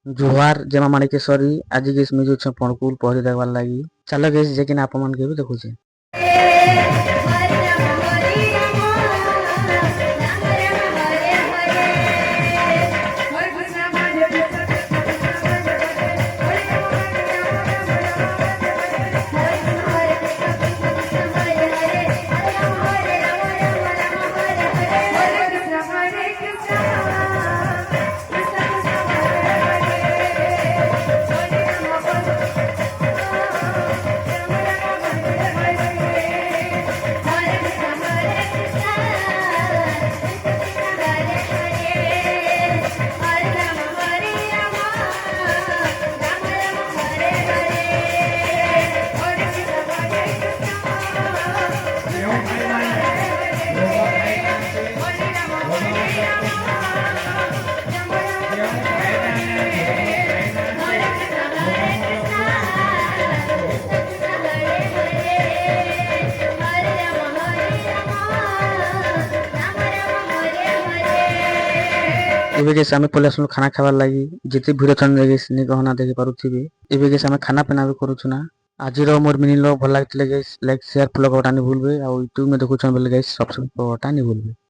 ଜୁହାର ଜେମା ମାଣିକେଶ୍ୱରୀ ଆଜି ଗେସ୍ ମୁଇଁ ଯାଉଛେ ପଣକୁଲ ପହରି ଦେଖବାର୍ ଲାଗି। ଚାଲ ଗେସ୍ ଯେକିନା ଆପଣମାନକେ ବି ଦେଖୁଛେ। ଏବେ ଗେସ୍ ଆମେ ପଲେଇ ଆସିଲୁ ଖାନା ଖାଇବାର୍ ଲାଗି। ଯେତେ ଭିଡ଼ ଥାନ୍ ଗେସ୍ ନି କହନା ଦେଖି ପାରୁଥିବେ। ଏବେ ଗେସ୍ ଆମେ ଖାନା ପିନା ବି କରୁଛୁ ନା। ଆଜିର ମୋର ମିନି ବ୍ଲଗ୍ ଭଲ ଲାଗିଥିଲେ ଗେସ୍ ଲାଇକ୍ ସେୟାର ଫଲୋ କରବାଟା ନି ଭୁଲବେ। ଆଉ ୟୁଟ୍ୟୁବ में ଦେଖୁଛନ୍ ବେଲେ ଗେସ୍ ସବସ୍କ୍ରାଇब କରବାଟା ନି ଭୁଲବେ।